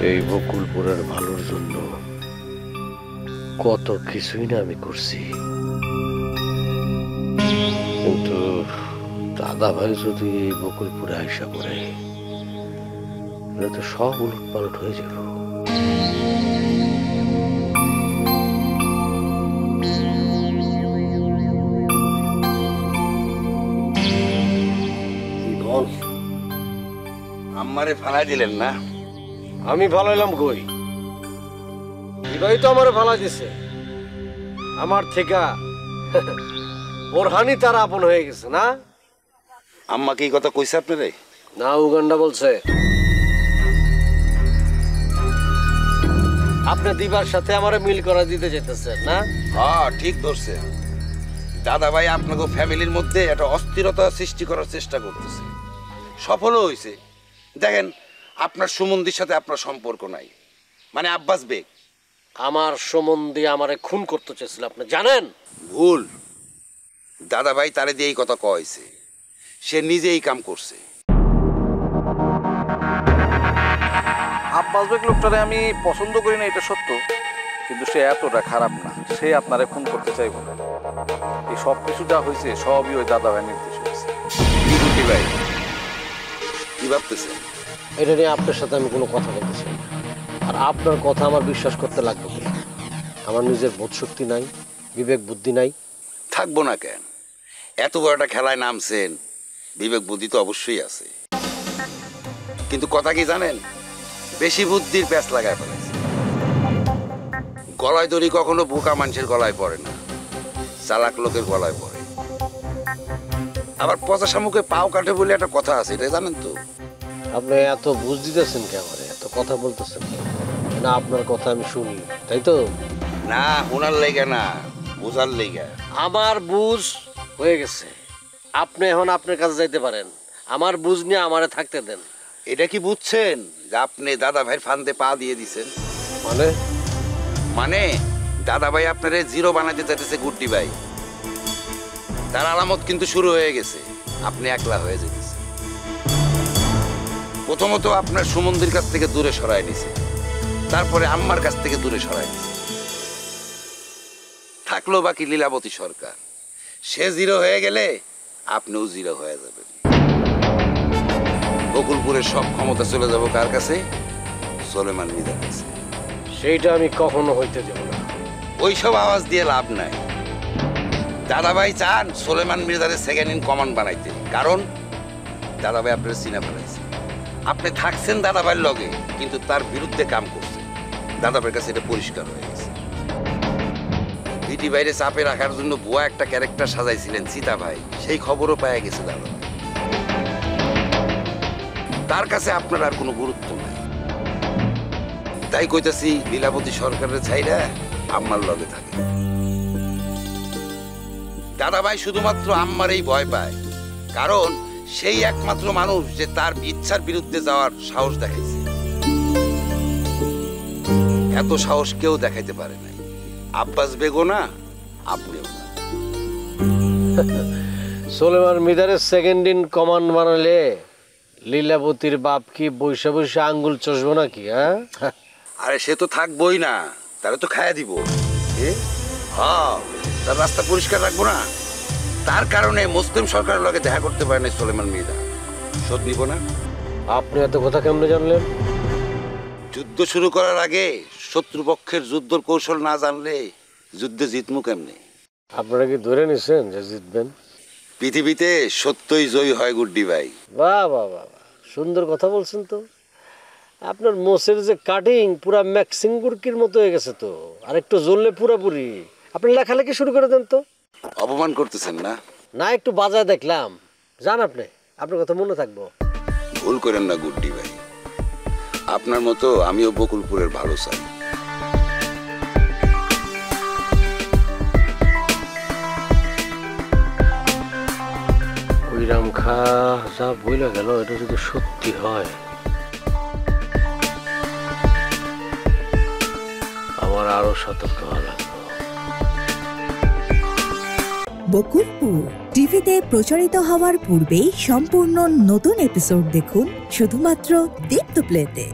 এই বকুলপুরের ভালোর জন্য কত কিছুই না আমি করছি, কিন্তু দাদা ভাই যদি এই বকুলপুরে আইসা পড়ে তো সব উলট পালট হয়ে যাব। আমারে ফালাই দিলেন না? আমি ফালাইলাম কই? এবারই তো আমারে ফালা দিছে। আমার থেকে বোরহানি তার আপন হয়ে গেছে না? আম্মা কি কথা কইছে আপনারে? না, উগান্ডা বলছে। আপনি দিবার সাথে আমারে মিল করা দিতে যেতেছেন না? হ্যাঁ, ঠিক ধরছে। দাদা ভাই আপনাকে ফ্যামিলির মধ্যে একটা অস্থিরতা সৃষ্টি করার চেষ্টা করতেছে, সফলও হয়েছে। দেখেন, আপনার সুমন্দির সাথে আপনার সম্পর্ক নাই, মানে আব্বাস বেগ। আমার সম্বন্ধে আমারে খুন করতে চেয়েছিল, আপনি জানেন? ভুল। দাদা ভাই তারে দিয়ে এই কথা কয়েছে, সে নিজে এই কাম করছে। আব্বাস বেগ লোকটারে আমি পছন্দ করি না, এটা সত্য, কিন্তু সে এতটা খারাপ না। সে আপনারে খুন করতে চাইব না। এই সব কিছু যা হয়েছে সবই ওই দাদা ভাই নির্দেশ হয়েছে। কি ভাই, কি ভাবতেছেন? এটা নিয়ে আপনার সাথে আমি কোনো কথা বলতেছি না। আর আপনার কথা আমার বিশ্বাস করতে লাগবে কি? আমার নিজের বোধ শক্তি নাই, বিবেক বুদ্ধি নাই। থাকবো না কেন? এত বড় একটা খেলায় নামছেন, বিবেক বুদ্ধি তো অবশ্যই আছে। কিন্তু কথা কি জানেন, বেশি বুদ্ধির প্যাঁচ লাগায় ফেলেছে। গলায় দড়ি কখনো বোকা মানুষের গলায় পড়ে না, চালাক লোকের গলায় পড়ে। আবার পচা শামুকে পাও কাটে বলে একটা কথা আছে, এটা জানেন তো? আপনি এত বুঝ দিতেছেন কে আমারে, এত কথা বলতেছেন কে? না, আপনার কথা আমি শুনি, তাই তো? না, ওনার লেগে না, বোঝার লেগে। আমার বুঝ হয়ে গেছে। আপনি এখন আপনার কাছে যাইতে পারেন। আমার বুঝ নিয়ে আমারে থাকতে দেন। এটা কি বুঝছেন যে আপনি দাদা ভাইয়ের ফান্দে পা দিয়ে দিছেন? মানে মানে দাদা ভাই আপনারে জিরো বানাতে চাইতেছে গুড্ডি ভাই। তার আলামত কিন্তু শুরু হয়ে গেছে, আপনি একলা হয়ে যেতেছে। প্রথমত আপনার সুমন্দির কাছ থেকে দূরে সরায় নিছে, তারপরে আম্মার কাছ থেকে দূরে সরায় নিছে। থাকলো বাকি লীলাবতী সরকার। সে জিরো হয়ে গেলে আপনিও জিরো হয়ে যাবেন। বকুলপুরের সব ক্ষমতা চলে যাব কার কাছে? সোলেমান মির্জার কাছে। সেইটা আমি কখনো হইতে দেব না। ওইসব আওয়াজ দিয়ে লাভ নাই। দাদাভাই চান সোলেমান মির্জারে সেকেন্ড ইন কমান্ড বানাইতে, কারণ দাদাভাই আপনার চিনা ফেলাইছে। আপনি থাকছেন দাদাভাইয়ের লগে, কিন্তু তার বিরুদ্ধে কাম করছেন। দাদাভাইয়ের কাছে এটা পরিষ্কার হয়ে গেছে। ভিটি বাইরে চাপে রাখার জন্য বুয়া একটা ক্যারেক্টার সাজাইছিলেন সীতা ভাই, সেই খবরও পাওয়া গেছে দাদাভাই। তার কাছে আপনার আর কোনো গুরুত্ব নাই। তাই কইতাছি, লীলাবতী সরকারের ছাইরা আম্মার লগে থাকে। দাদাভাই শুধুমাত্র আম্মার এই ভয় পায়, কারণ সেই একমাত্র মানুষ যে তার ইচ্ছার বিরুদ্ধে যাওয়ার সাহস দেখাইছে। এত সাহস কেউ দেখাইতে পারে নাই। আব্বাস বেগও না, আপনিও না। সোলেমান মির্জারের সেকেন্ড ইন কমান্ড বানালে লীলাবতীর বাপ কি বৈশা বৈশা আঙ্গুল চষবো নাকি? হ্যাঁ, আরে সে তো থাকবোই না, তারা তো খায়া দিব। হ্যাঁ, তার রাস্তা পরিষ্কার রাখবো না। তার কারণে মুসলিম সরকারের লগে দেখা করতে পারে না সোলেমান মির্জা। শোধ নিব না। আপনি এত কথা কেমনে জানলেন? যুদ্ধ শুরু করার আগে শত্রুপক্ষের যুদ্ধর কৌশল না জানলে যুদ্ধে জিতমু কেমনে? আপনারা কি ধরে নিছেন যে জিতবেন? পৃথিবীতে সত্যই জয়ী হয় গুড্ডি ভাই। বাহ বাহ বাহ, সুন্দর কথা বলছেন তো। আপনার মোষের যে কাটিং পুরা ম্যাক্সিং গুরকির মতো হয়ে গেছে তো, আর একটু জ্বললে পুরাপুরি। আপনি লেখালেখি শুরু করে দেন তো। অপমান করতেছেন না? না, একটু বাজায় দেখলাম। জান আপনি, আপনার কথা মনে থাকবো। ভুল করেন না গুড্ডি ভাই, আপনার মতো আমিও বকুলপুরের ভালো চাই। ওইরাম খা যা বইলা গেল, এটা যদি সত্যি হয়, আমার আরো সতর্ক হওয়া লাগবে। বকুলপুর টিভিতে প্রচারিত হওয়ার পূর্বেই সম্পূর্ণ নতুন এপিসোড দেখুন শুধুমাত্র দীপ্ত প্লেতে।